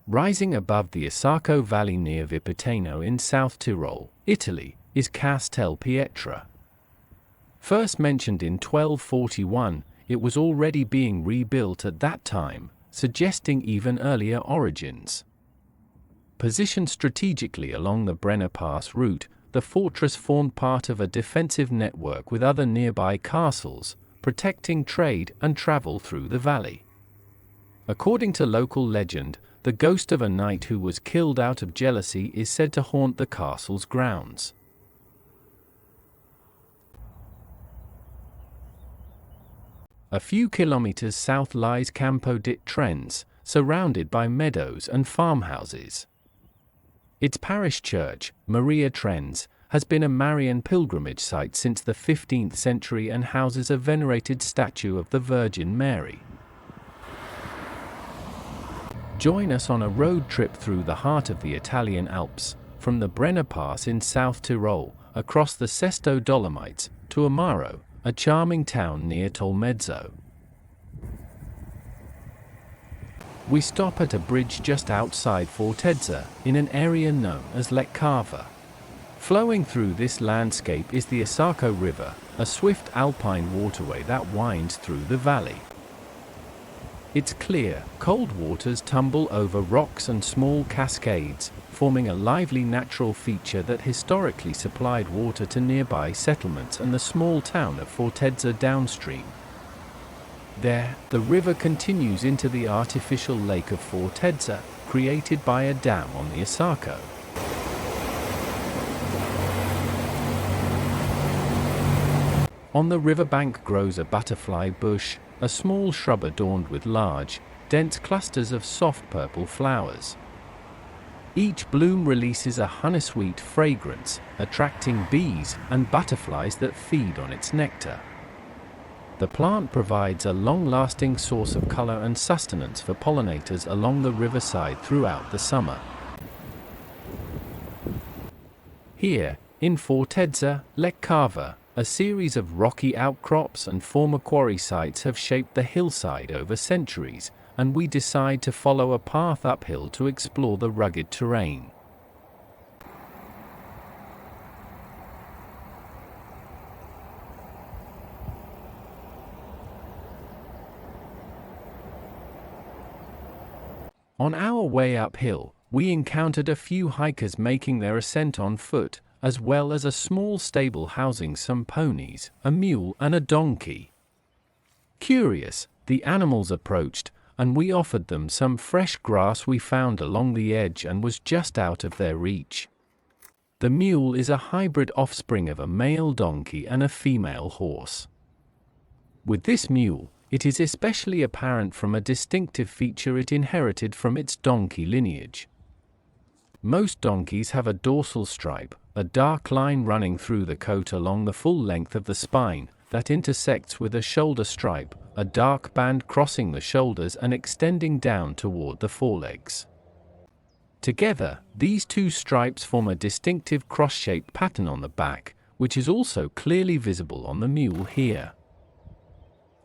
Rising above the Isarco Valley near Vipiteno in South Tyrol, Italy, is Castel Pietra. First mentioned in 1241, it was already being rebuilt at that time, suggesting even earlier origins. Positioned strategically along the Brenner Pass route, the fortress formed part of a defensive network with other nearby castles, protecting trade and travel through the valley. According to local legend, the ghost of a knight who was killed out of jealousy is said to haunt the castle's grounds. A few kilometers south lies Campo di Trens, surrounded by meadows and farmhouses. Its parish church, Maria Trens, has been a Marian pilgrimage site since the 15th century and houses a venerated statue of the Virgin Mary. Join us on a road trip through the heart of the Italian Alps, from the Brenner Pass in South Tyrol, across the Sesto Dolomites, to Amaro, a charming town near Tolmezzo. We stop at a bridge just outside Fortezza, in an area known as Lake Fortezza. Flowing through this landscape is the Isarco River, a swift alpine waterway that winds through the valley. Its clear, cold waters tumble over rocks and small cascades, forming a lively natural feature that historically supplied water to nearby settlements and the small town of Fortezza downstream. There, the river continues into the artificial lake of Fortezza, created by a dam on the Isarco. On the riverbank grows a butterfly bush, a small shrub adorned with large, dense clusters of soft purple flowers. Each bloom releases a honey-sweet fragrance, attracting bees and butterflies that feed on its nectar. The plant provides a long-lasting source of color and sustenance for pollinators along the riverside throughout the summer. Here, in Fortezza, Lake Fortezza, a series of rocky outcrops and former quarry sites have shaped the hillside over centuries, and we decide to follow a path uphill to explore the rugged terrain. On our way uphill, we encountered a few hikers making their ascent on foot, as well as a small stable housing some ponies, a mule and a donkey. Curious, the animals approached, and we offered them some fresh grass we found along the edge and was just out of their reach. The mule is a hybrid offspring of a male donkey and a female horse. With this mule, it is especially apparent from a distinctive feature it inherited from its donkey lineage. Most donkeys have a dorsal stripe, a dark line running through the coat along the full length of the spine, that intersects with a shoulder stripe, a dark band crossing the shoulders and extending down toward the forelegs. Together, these two stripes form a distinctive cross-shaped pattern on the back, which is also clearly visible on the mule here.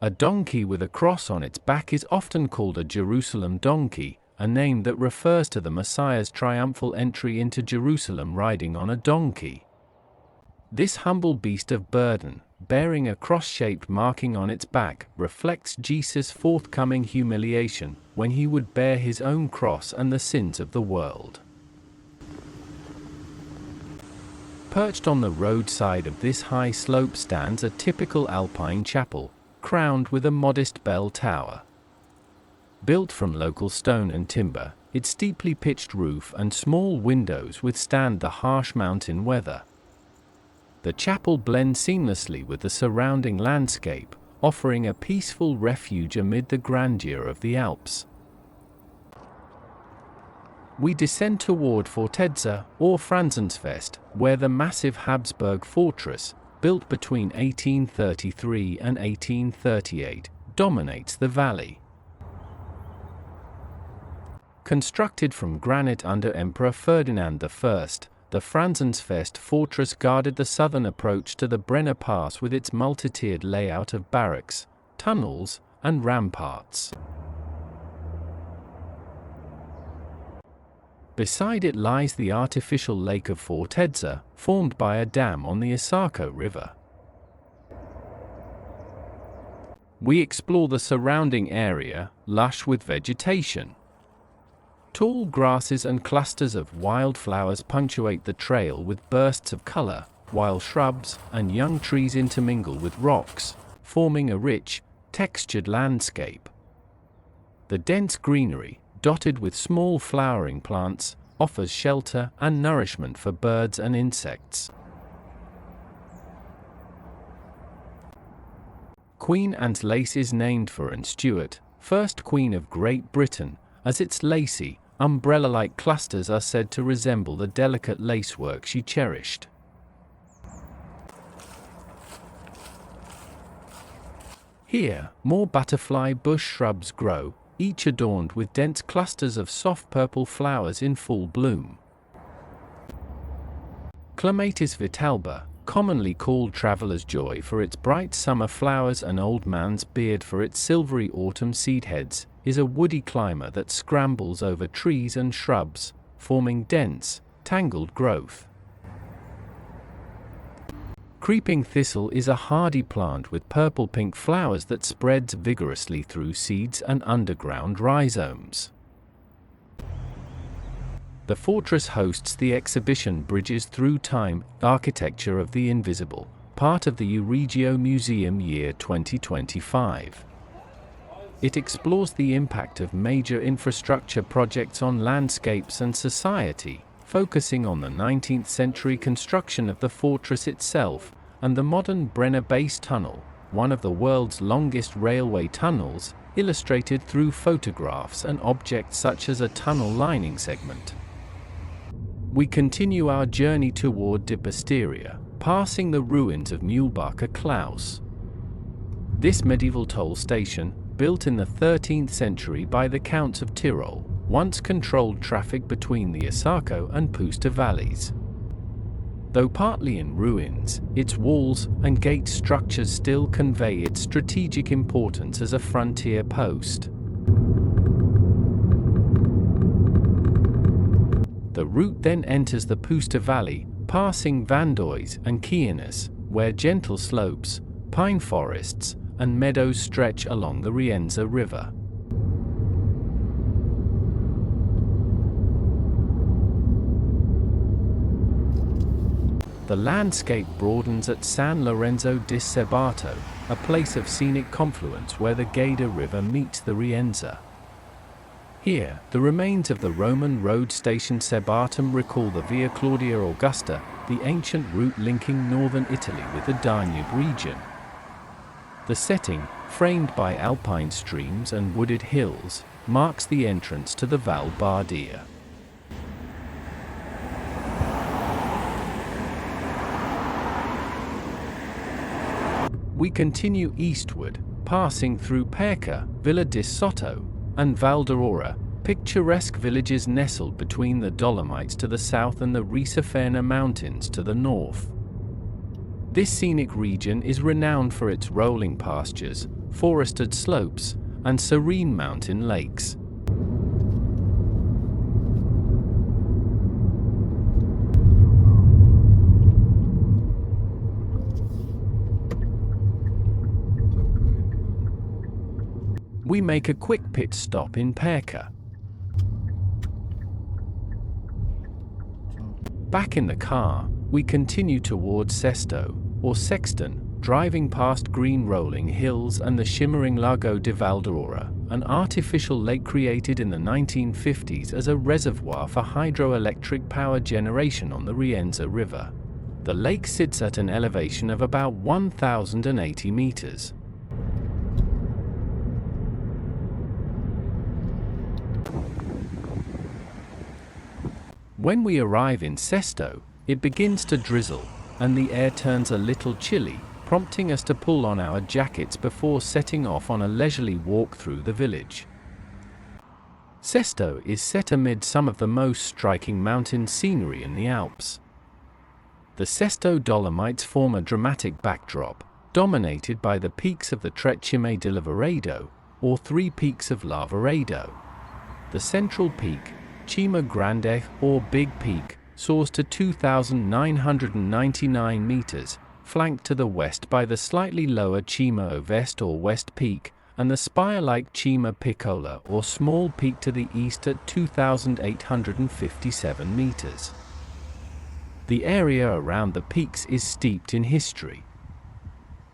A donkey with a cross on its back is often called a Jerusalem donkey, a name that refers to the Messiah's triumphal entry into Jerusalem riding on a donkey. This humble beast of burden, bearing a cross-shaped marking on its back, reflects Jesus' forthcoming humiliation, when he would bear his own cross and the sins of the world. Perched on the roadside of this high slope stands a typical alpine chapel, crowned with a modest bell tower. Built from local stone and timber, its steeply pitched roof and small windows withstand the harsh mountain weather. The chapel blends seamlessly with the surrounding landscape, offering a peaceful refuge amid the grandeur of the Alps. We descend toward Fortezza, or Franzensfeste, where the massive Habsburg fortress, built between 1833 and 1838, dominates the valley. Constructed from granite under Emperor Ferdinand I, the Franzensfeste Fortress guarded the southern approach to the Brenner Pass with its multi-tiered layout of barracks, tunnels, and ramparts. Beside it lies the artificial Lake of Fortezza, formed by a dam on the Isarco River. We explore the surrounding area, lush with vegetation. Tall grasses and clusters of wildflowers punctuate the trail with bursts of color, while shrubs and young trees intermingle with rocks, forming a rich, textured landscape. The dense greenery, dotted with small flowering plants, offers shelter and nourishment for birds and insects. Queen Anne's Lace is named for Anne Stuart, first Queen of Great Britain, as its lacy, umbrella-like clusters are said to resemble the delicate lacework she cherished. Here, more butterfly bush shrubs grow, each adorned with dense clusters of soft purple flowers in full bloom. Clematis vitalba, commonly called traveler's joy for its bright summer flowers and old man's beard for its silvery autumn seed heads, is a woody climber that scrambles over trees and shrubs, forming dense, tangled growth. Creeping thistle is a hardy plant with purple-pink flowers that spreads vigorously through seeds and underground rhizomes. The fortress hosts the exhibition Bridges Through Time, Architecture of the Invisible, part of the Uregio Museum Year 2025. It explores the impact of major infrastructure projects on landscapes and society, focusing on the 19th century construction of the fortress itself, and the modern Brenner Pass tunnel, one of the world's longest railway tunnels, illustrated through photographs and objects such as a tunnel lining segment. We continue our journey toward Di Pusteria, passing the ruins of Mühlbacher Klause. This medieval toll station, built in the 13th century by the Counts of Tyrol, once controlled traffic between the Isarco and Puster valleys. Though partly in ruins, its walls and gate structures still convey its strategic importance as a frontier post. The route then enters the Puster Valley, passing Vandoies and Chienes, where gentle slopes, pine forests, and meadows stretch along the Rienza River. The landscape broadens at San Lorenzo di Sebato, a place of scenic confluence where the Gader River meets the Rienza. Here, the remains of the Roman road station Sebatum recall the Via Claudia Augusta, the ancient route linking northern Italy with the Danube region. The setting, framed by alpine streams and wooded hills, marks the entrance to the Val Bardia. We continue eastward, passing through Perca, Villa di Sotto, and Val d'Aurora, picturesque villages nestled between the Dolomites to the south and the Risaferna Mountains to the north. This scenic region is renowned for its rolling pastures, forested slopes, and serene mountain lakes. We make a quick pit stop in Perca. Back in the car, we continue towards Sesto, or Sexton, driving past green rolling hills and the shimmering Lago di Val d'Aurora, an artificial lake created in the 1950s as a reservoir for hydroelectric power generation on the Rienza River. The lake sits at an elevation of about 1,080 meters. When we arrive in Sesto, it begins to drizzle, and the air turns a little chilly, prompting us to pull on our jackets before setting off on a leisurely walk through the village. Sesto is set amid some of the most striking mountain scenery in the Alps. The Sesto Dolomites form a dramatic backdrop, dominated by the peaks of the Tre Cime di Lavaredo, or Three Peaks of Lavaredo. The central peak, Cima Grande, or Big Peak, soars to 2,999 meters, flanked to the west by the slightly lower Cima Ovest or West Peak, and the spire-like Cima Piccola or Small Peak to the east at 2,857 meters. The area around the peaks is steeped in history.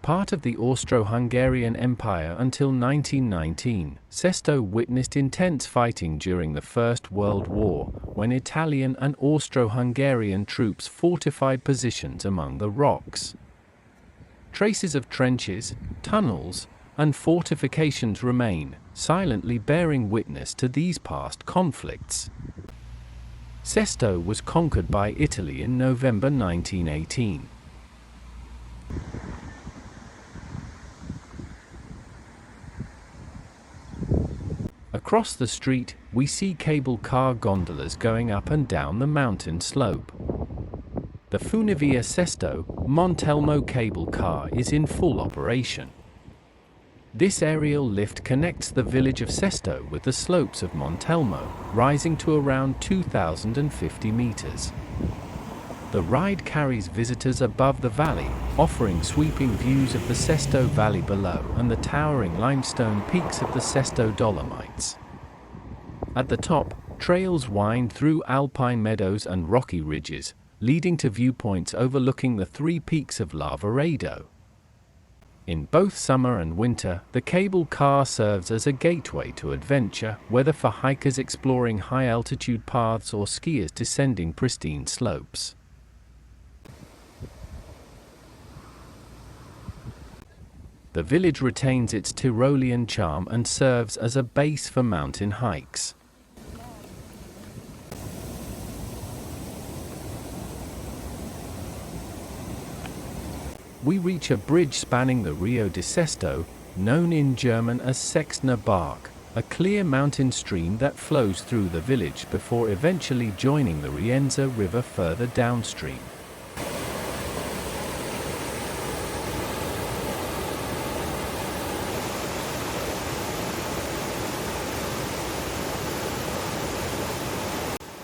Part of the Austro-Hungarian Empire until 1919, Sesto witnessed intense fighting during the First World War, when Italian and Austro-Hungarian troops fortified positions among the rocks. Traces of trenches, tunnels, and fortifications remain, silently bearing witness to these past conflicts. Sesto was conquered by Italy in November 1918. Across the street, we see cable car gondolas going up and down the mountain slope. The Funivia Sesto Montelmo cable car is in full operation. This aerial lift connects the village of Sesto with the slopes of Montelmo, rising to around 2,050 meters. The ride carries visitors above the valley, offering sweeping views of the Sesto Valley below and the towering limestone peaks of the Sesto Dolomites. At the top, trails wind through alpine meadows and rocky ridges, leading to viewpoints overlooking the three peaks of Lavaredo. In both summer and winter, the cable car serves as a gateway to adventure, whether for hikers exploring high-altitude paths or skiers descending pristine slopes. The village retains its Tyrolean charm and serves as a base for mountain hikes. We reach a bridge spanning the Rio di Sesto, known in German as Sextner Bach, a clear mountain stream that flows through the village before eventually joining the Rienza River further downstream.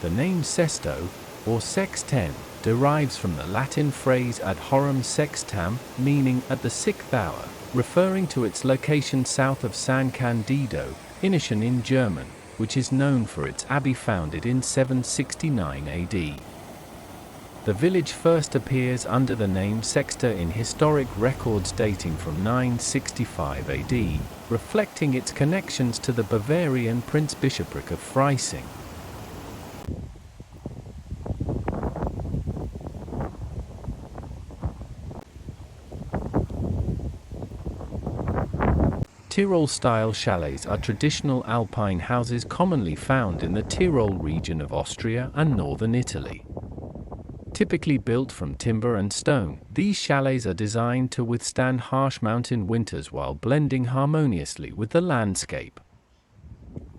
The name Sesto, or Sexten, derives from the Latin phrase ad horum sextam, meaning at the sixth hour, referring to its location south of San Candido, Inischen in German, which is known for its abbey founded in 769 AD. The village first appears under the name Sexta in historic records dating from 965 AD, reflecting its connections to the Bavarian Prince-Bishopric of Freising. Tyrol-style chalets are traditional alpine houses commonly found in the Tyrol region of Austria and northern Italy. Typically built from timber and stone, these chalets are designed to withstand harsh mountain winters while blending harmoniously with the landscape.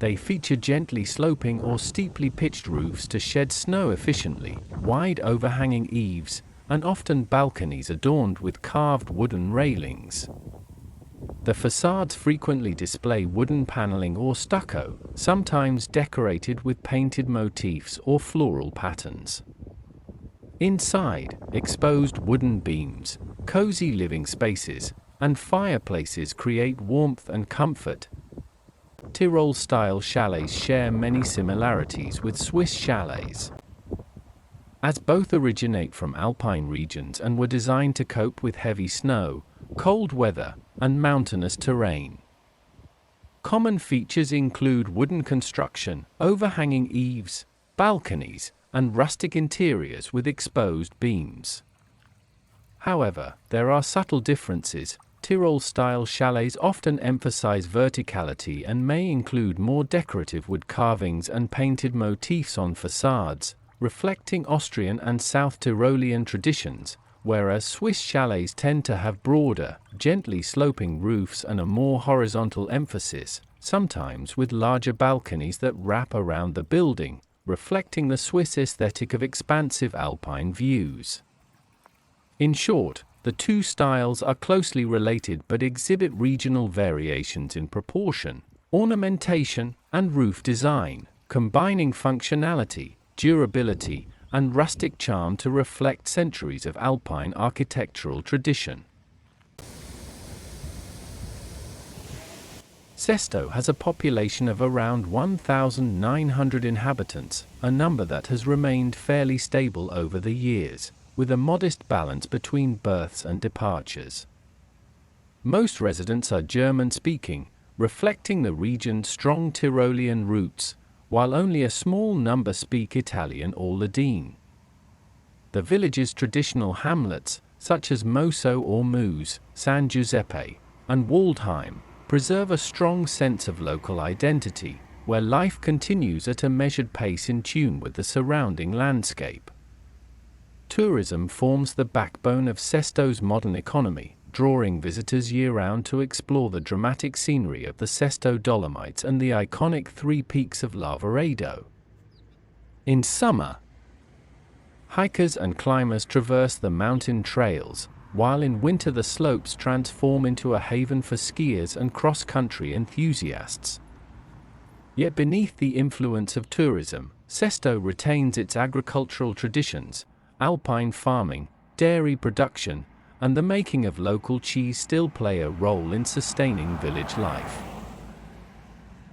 They feature gently sloping or steeply pitched roofs to shed snow efficiently, wide overhanging eaves, and often balconies adorned with carved wooden railings. The facades frequently display wooden paneling or stucco, sometimes decorated with painted motifs or floral patterns. Inside, exposed wooden beams, cozy living spaces, and fireplaces create warmth and comfort. Tyrol-style chalets share many similarities with Swiss chalets, as both originate from alpine regions and were designed to cope with heavy snow, cold weather, and mountainous terrain. Common features include wooden construction, overhanging eaves, balconies, and rustic interiors with exposed beams. However, there are subtle differences. Tyrol-style chalets often emphasize verticality and may include more decorative wood carvings and painted motifs on facades, reflecting Austrian and South Tyrolean traditions, whereas Swiss chalets tend to have broader, gently sloping roofs and a more horizontal emphasis, sometimes with larger balconies that wrap around the building, reflecting the Swiss aesthetic of expansive alpine views. In short, the two styles are closely related but exhibit regional variations in proportion, ornamentation, and roof design, combining functionality, durability, and rustic charm to reflect centuries of alpine architectural tradition. Sesto has a population of around 1,900 inhabitants, a number that has remained fairly stable over the years, with a modest balance between births and departures. Most residents are German-speaking, reflecting the region's strong Tyrolean roots, while only a small number speak Italian or Ladine. The village's traditional hamlets, such as Moso or Moose, San Giuseppe, and Waldheim, preserve a strong sense of local identity, where life continues at a measured pace in tune with the surrounding landscape. Tourism forms the backbone of Sesto's modern economy, drawing visitors year-round to explore the dramatic scenery of the Sesto Dolomites and the iconic three peaks of Lavaredo. In summer, hikers and climbers traverse the mountain trails, while in winter the slopes transform into a haven for skiers and cross-country enthusiasts. Yet beneath the influence of tourism, Sesto retains its agricultural traditions. Alpine farming, dairy production, and the making of local cheese still play a role in sustaining village life.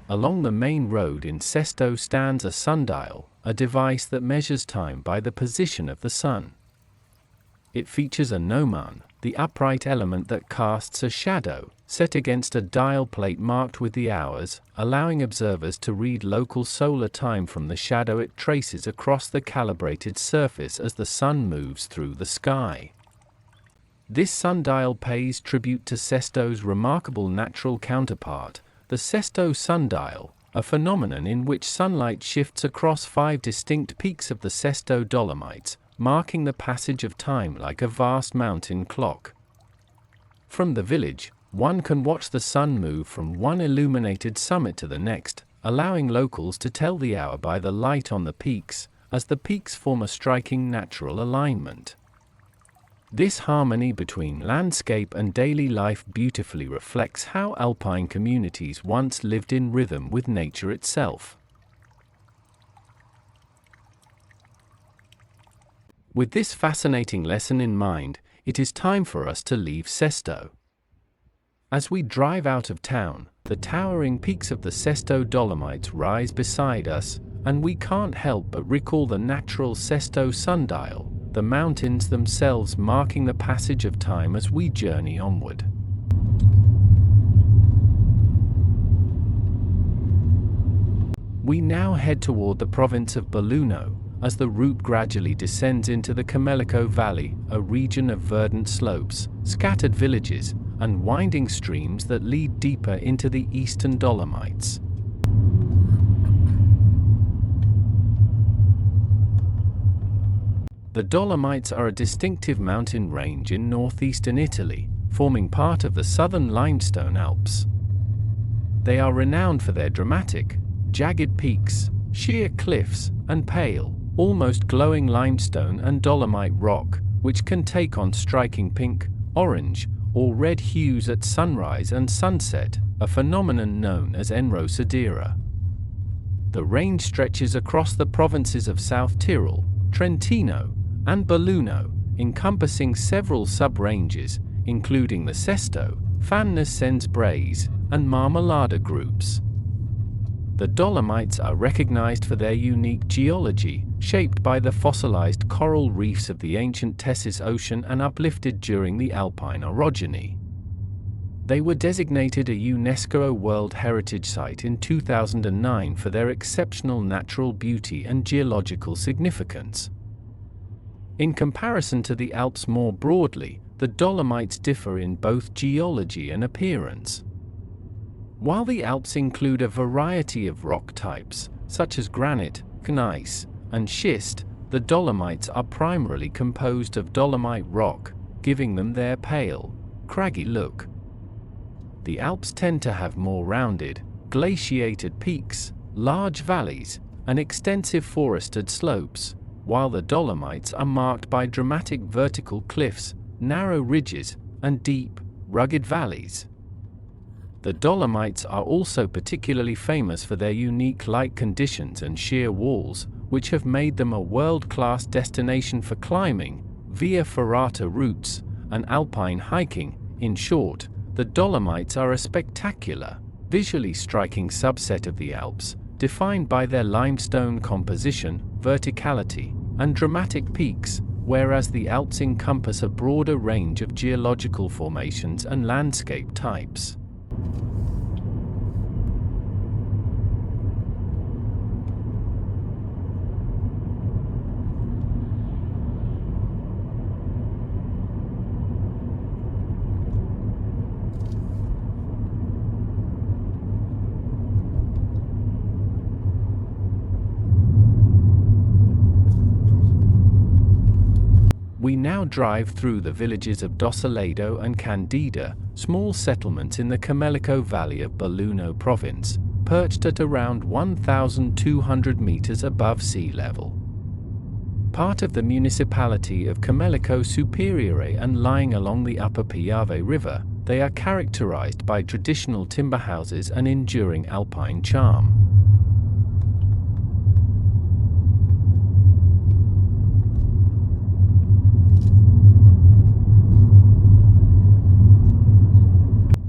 Along the main road in Sesto stands a sundial, a device that measures time by the position of the sun. It features a gnomon, the upright element that casts a shadow, set against a dial plate marked with the hours, allowing observers to read local solar time from the shadow it traces across the calibrated surface as the sun moves through the sky. This sundial pays tribute to Sesto's remarkable natural counterpart, the Sesto sundial, a phenomenon in which sunlight shifts across 5 distinct peaks of the Sesto Dolomites, marking the passage of time like a vast mountain clock. From the village, one can watch the sun move from one illuminated summit to the next, allowing locals to tell the hour by the light on the peaks, as the peaks form a striking natural alignment. This harmony between landscape and daily life beautifully reflects how alpine communities once lived in rhythm with nature itself. With this fascinating lesson in mind, it is time for us to leave Sesto. As we drive out of town, the towering peaks of the Sesto Dolomites rise beside us, and we can't help but recall the natural Sesto sundial, the mountains themselves marking the passage of time as we journey onward. We now head toward the province of Belluno, as the route gradually descends into the Comelico Valley, a region of verdant slopes, scattered villages, and winding streams that lead deeper into the eastern Dolomites. The Dolomites are a distinctive mountain range in northeastern Italy, forming part of the southern limestone Alps. They are renowned for their dramatic, jagged peaks, sheer cliffs, and pale, almost glowing limestone and dolomite rock, which can take on striking pink, orange, or red hues at sunrise and sunset, a phenomenon known as enrosadera. The range stretches across the provinces of South Tyrol, Trentino, and Belluno, encompassing several sub-ranges, including the Sesto, Fanes-Sennes-Braies, and Marmolada groups. The Dolomites are recognized for their unique geology, shaped by the fossilized coral reefs of the ancient Tessis Ocean and uplifted during the Alpine orogeny. They were designated a UNESCO World Heritage Site in 2009 for their exceptional natural beauty and geological significance. In comparison to the Alps more broadly, the Dolomites differ in both geology and appearance. While the Alps include a variety of rock types, such as granite, gneiss, and schist, the Dolomites are primarily composed of dolomite rock, giving them their pale, craggy look. The Alps tend to have more rounded, glaciated peaks, large valleys, and extensive forested slopes, while the Dolomites are marked by dramatic vertical cliffs, narrow ridges, and deep, rugged valleys. The Dolomites are also particularly famous for their unique light conditions and sheer walls, which have made them a world-class destination for climbing, via ferrata routes, and alpine hiking. In short, the Dolomites are a spectacular, visually striking subset of the Alps, defined by their limestone composition, verticality, and dramatic peaks, whereas the Alps encompass a broader range of geological formations and landscape types. We now drive through the villages of Dossoledo and Candida, small settlements in the Comelico Valley of Belluno province, perched at around 1,200 meters above sea level. Part of the municipality of Comelico Superiore and lying along the upper Piave River, they are characterized by traditional timber houses and enduring alpine charm.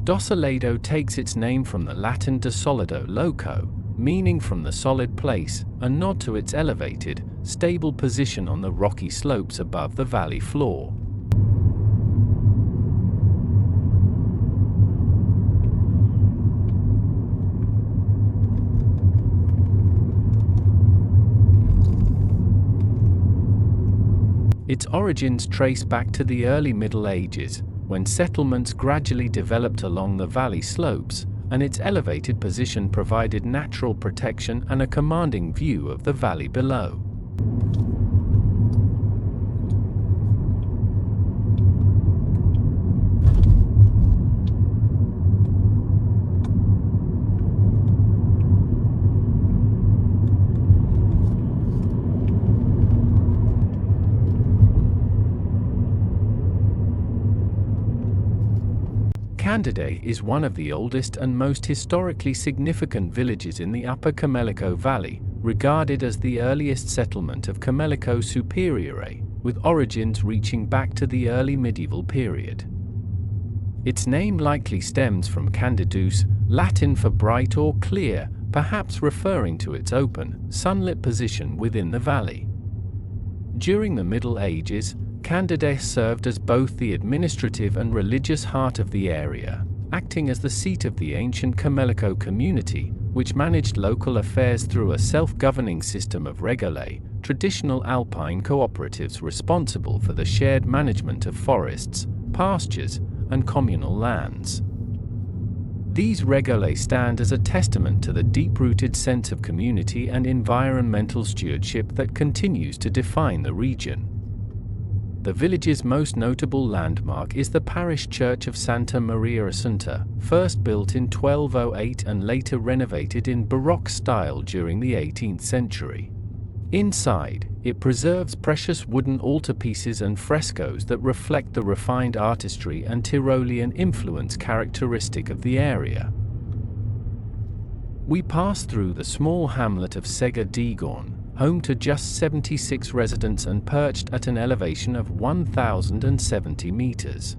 Dossoledo takes its name from the Latin de solido loco, meaning from the solid place, a nod to its elevated, stable position on the rocky slopes above the valley floor. Its origins trace back to the early Middle Ages, when settlements gradually developed along the valley slopes, and its elevated position provided natural protection and a commanding view of the valley below. Candida is one of the oldest and most historically significant villages in the upper Comelico Valley, regarded as the earliest settlement of Comelico Superiore, with origins reaching back to the early medieval period. Its name likely stems from candidus, Latin for bright or clear, perhaps referring to its open, sunlit position within the valley. During the Middle Ages, Candida served as both the administrative and religious heart of the area, acting as the seat of the ancient Comelico community, which managed local affairs through a self-governing system of regole, traditional alpine cooperatives responsible for the shared management of forests, pastures, and communal lands. These regole stand as a testament to the deep-rooted sense of community and environmental stewardship that continues to define the region. The village's most notable landmark is the parish church of Santa Maria Assunta, first built in 1208 and later renovated in Baroque style during the 18th century. Inside, it preserves precious wooden altarpieces and frescoes that reflect the refined artistry and Tyrolean influence characteristic of the area. We pass through the small hamlet of Sega di Gorn, home to just 76 residents and perched at an elevation of 1,070 meters.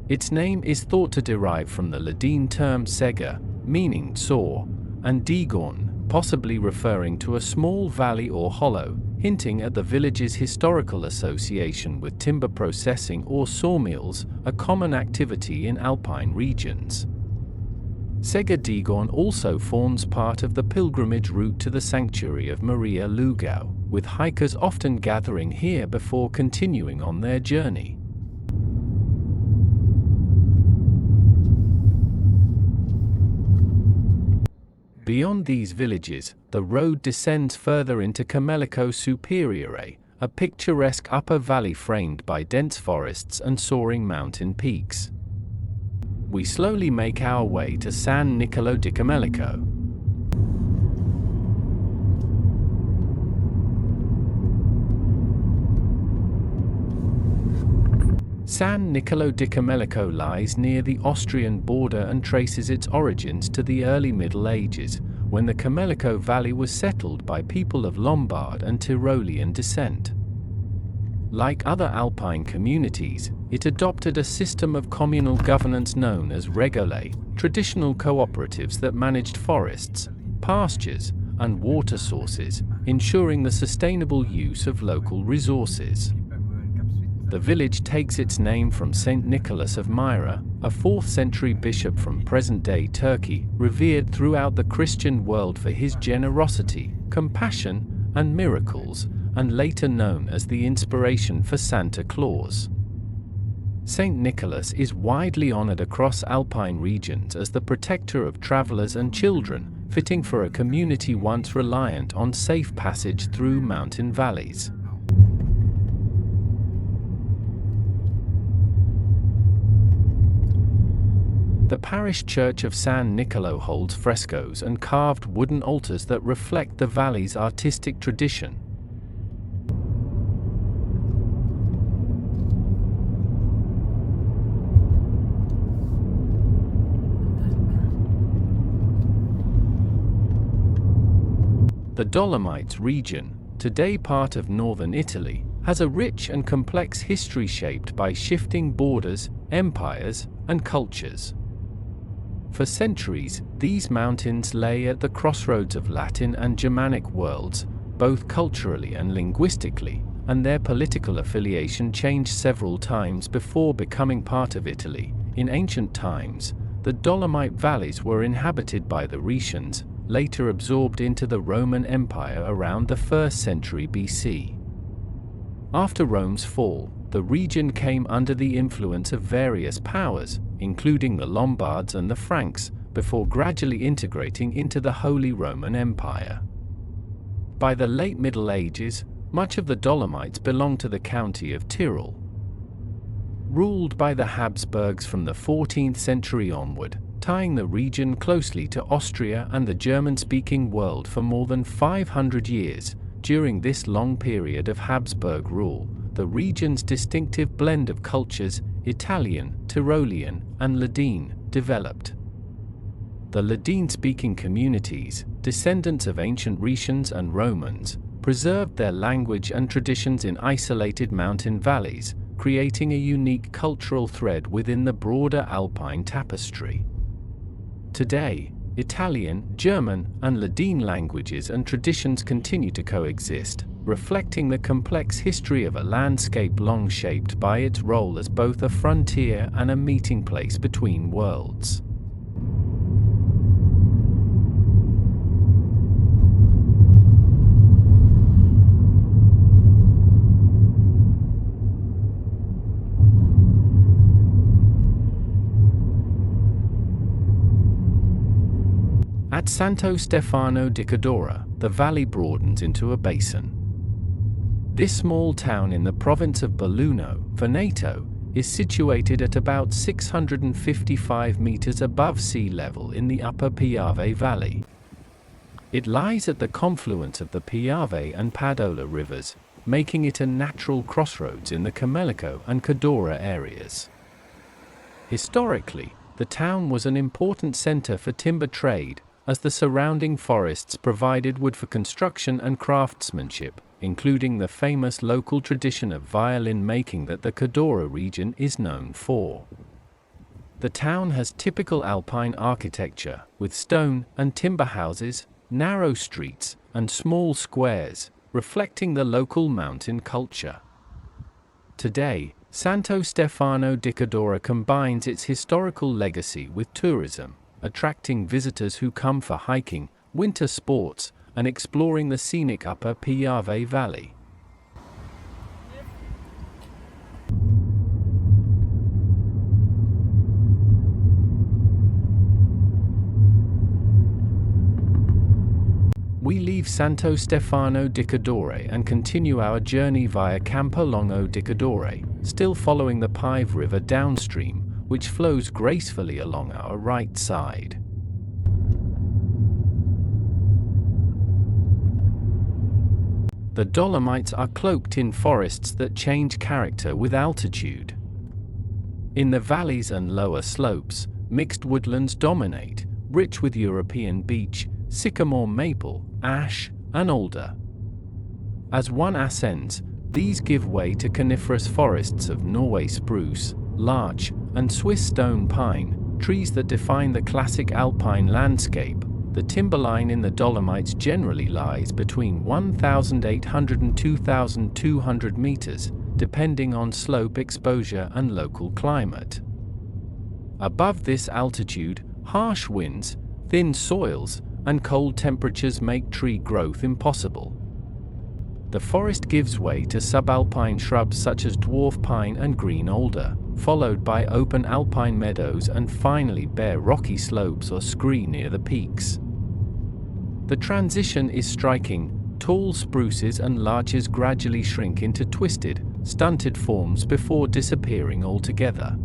Its name is thought to derive from the Ladine term sega, meaning saw, and digorn, possibly referring to a small valley or hollow, hinting at the village's historical association with timber processing or sawmills, a common activity in alpine regions. Sega di Gorn also forms part of the pilgrimage route to the sanctuary of Maria Lugao, with hikers often gathering here before continuing on their journey. Beyond these villages, the road descends further into Comelico Superiore, a picturesque upper valley framed by dense forests and soaring mountain peaks. We slowly make our way to San Nicolò di Comelico. San Nicolò di Comelico lies near the Austrian border and traces its origins to the early Middle Ages, when the Comelico Valley was settled by people of Lombard and Tyrolean descent. Like other alpine communities, it adopted a system of communal governance known as regole, traditional cooperatives that managed forests, pastures, and water sources, ensuring the sustainable use of local resources. The village takes its name from Saint Nicholas of Myra, a 4th century bishop from present-day Turkey, revered throughout the Christian world for his generosity, compassion, and miracles, and later known as the inspiration for Santa Claus. Saint Nicholas is widely honored across alpine regions as the protector of travelers and children, fitting for a community once reliant on safe passage through mountain valleys. The parish church of San Nicolò holds frescoes and carved wooden altars that reflect the valley's artistic tradition. The Dolomites region, today part of northern Italy, has a rich and complex history shaped by shifting borders, empires, and cultures. For centuries, these mountains lay at the crossroads of Latin and Germanic worlds, both culturally and linguistically, and their political affiliation changed several times before becoming part of Italy. In ancient times, the Dolomite valleys were inhabited by the Rhaetians, later absorbed into the Roman Empire around the 1st century BC. After Rome's fall, the region came under the influence of various powers, including the Lombards and the Franks, before gradually integrating into the Holy Roman Empire. By the late Middle Ages, much of the Dolomites belonged to the county of Tyrol. Ruled by the Habsburgs from the 14th century onward, tying the region closely to Austria and the German-speaking world for more than 500 years, during this long period of Habsburg rule, the region's distinctive blend of cultures, Italian, Tyrolean, and Ladine, developed. The Ladine-speaking communities, descendants of ancient Rhaetians and Romans, preserved their language and traditions in isolated mountain valleys, creating a unique cultural thread within the broader alpine tapestry. Today, Italian, German, and Ladine languages and traditions continue to coexist, reflecting the complex history of a landscape long shaped by its role as both a frontier and a meeting place between worlds. At Santo Stefano di Cadore, the valley broadens into a basin. This small town in the province of Belluno, Veneto, is situated at about 655 meters above sea level in the upper Piave Valley. It lies at the confluence of the Piave and Padola rivers, making it a natural crossroads in the Comelico and Cadore areas. Historically, the town was an important center for timber trade, as the surrounding forests provided wood for construction and craftsmanship, including the famous local tradition of violin making that the Cadore region is known for. The town has typical alpine architecture, with stone and timber houses, narrow streets, and small squares, reflecting the local mountain culture. Today, Santo Stefano di Cadore combines its historical legacy with tourism, attracting visitors who come for hiking, winter sports, and exploring the scenic upper Piave Valley. We leave Santo Stefano di Cadore and continue our journey via Campo Longo di Cadore, still following the Piave River downstream, which flows gracefully along our right side. The Dolomites are cloaked in forests that change character with altitude. In the valleys and lower slopes, mixed woodlands dominate, rich with European beech, sycamore maple, ash, and alder. As one ascends, these give way to coniferous forests of Norway spruce, larch, and Swiss stone pine, trees that define the classic alpine landscape. The timberline in the Dolomites generally lies between 1,800 and 2,200 meters, depending on slope exposure and local climate. Above this altitude, harsh winds, thin soils, and cold temperatures make tree growth impossible. The forest gives way to subalpine shrubs such as dwarf pine and green alder, followed by open alpine meadows and finally bare rocky slopes or scree near the peaks. The transition is striking. Tall spruces and larches gradually shrink into twisted, stunted forms before disappearing altogether.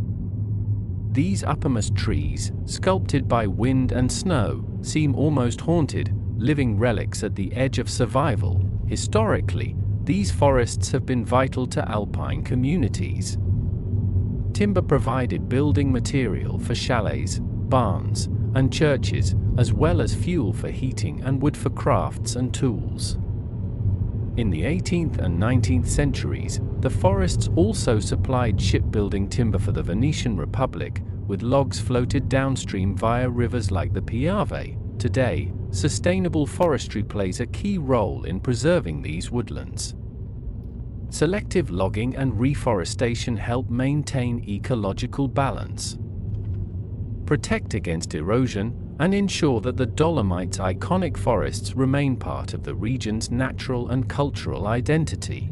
These uppermost trees, sculpted by wind and snow, seem almost haunted, living relics at the edge of survival. Historically, these forests have been vital to alpine communities. Timber provided building material for chalets, barns, and churches, as well as fuel for heating and wood for crafts and tools. In the 18th and 19th centuries, the forests also supplied shipbuilding timber for the Venetian Republic, with logs floated downstream via rivers like the Piave. Today, sustainable forestry plays a key role in preserving these woodlands. Selective logging and reforestation help maintain ecological balance, protect against erosion, and ensure that the Dolomites' iconic forests remain part of the region's natural and cultural identity.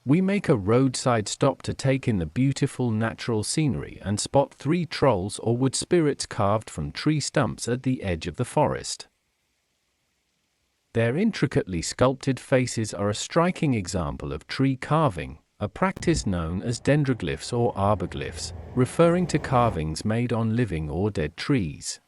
We make a roadside stop to take in the beautiful natural scenery and spot 3 trolls or wood spirits carved from tree stumps at the edge of the forest. Their intricately sculpted faces are a striking example of tree carving, a practice known as dendroglyphs or arborglyphs, referring to carvings made on living or dead trees.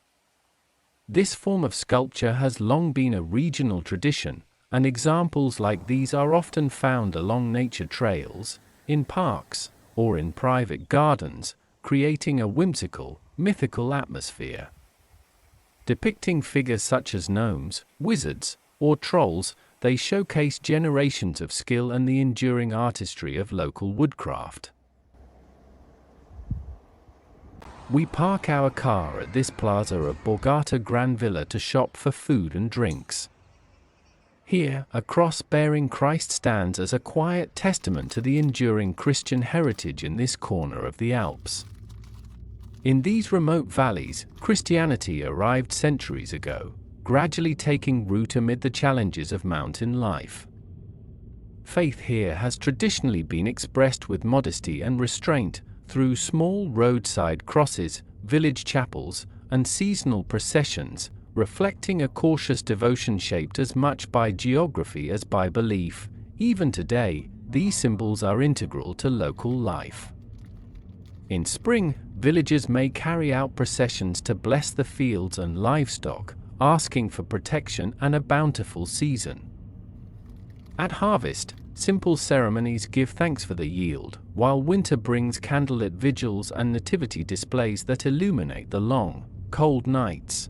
This form of sculpture has long been a regional tradition, and examples like these are often found along nature trails, in parks, or in private gardens, creating a whimsical, mythical atmosphere. Depicting figures such as gnomes, wizards, or trolls, they showcase generations of skill and the enduring artistry of local woodcraft. We park our car at this plaza of Borgata Gran Villa to shop for food and drinks. Here, a cross bearing Christ stands as a quiet testament to the enduring Christian heritage in this corner of the Alps. In these remote valleys, Christianity arrived centuries ago, gradually taking root amid the challenges of mountain life. Faith here has traditionally been expressed with modesty and restraint, through small roadside crosses, village chapels, and seasonal processions, reflecting a cautious devotion shaped as much by geography as by belief. Even today, these symbols are integral to local life. In spring, villagers may carry out processions to bless the fields and livestock, asking for protection and a bountiful season. At harvest, simple ceremonies give thanks for the yield, while winter brings candlelit vigils and nativity displays that illuminate the long, cold nights.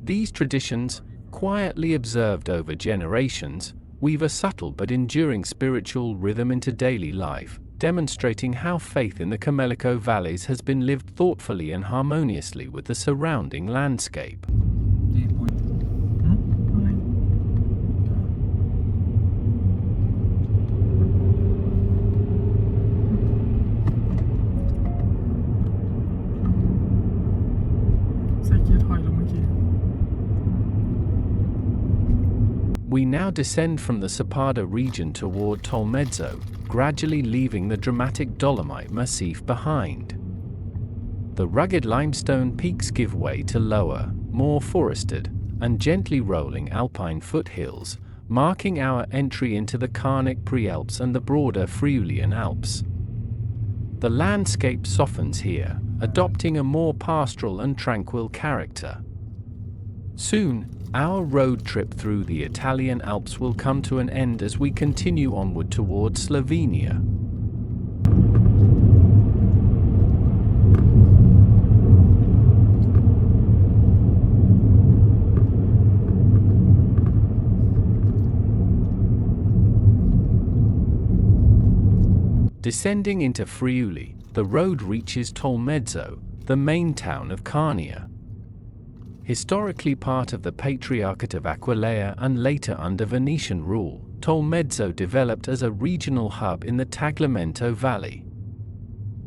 These traditions, quietly observed over generations, weave a subtle but enduring spiritual rhythm into daily life, demonstrating how faith in the Comelico valleys has been lived thoughtfully and harmoniously with the surrounding landscape. We now descend from the Sepada region toward Tolmezzo, gradually leaving the dramatic Dolomite Massif behind. The rugged limestone peaks give way to lower, more forested, and gently rolling alpine foothills, marking our entry into the Carnic Prealps and the broader Friulian Alps. The landscape softens here, adopting a more pastoral and tranquil character. Soon, Our road trip through the Italian Alps will come to an end as we continue onward towards Slovenia. Descending into Friuli, the road reaches Tolmezzo, the main town of Carnia. Historically part of the Patriarchate of Aquileia and later under Venetian rule, Tolmezzo developed as a regional hub in the Tagliamento Valley.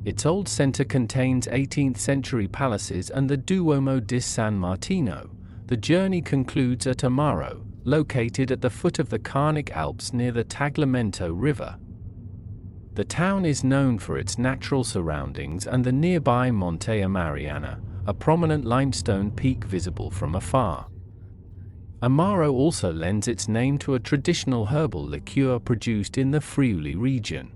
Its old center contains 18th-century palaces and the Duomo di San Martino. The journey concludes at Amaro, located at the foot of the Carnic Alps near the Tagliamento River. The town is known for its natural surroundings and the nearby Monte Mariana, a prominent limestone peak visible from afar. Amaro also lends its name to a traditional herbal liqueur produced in the Friuli region.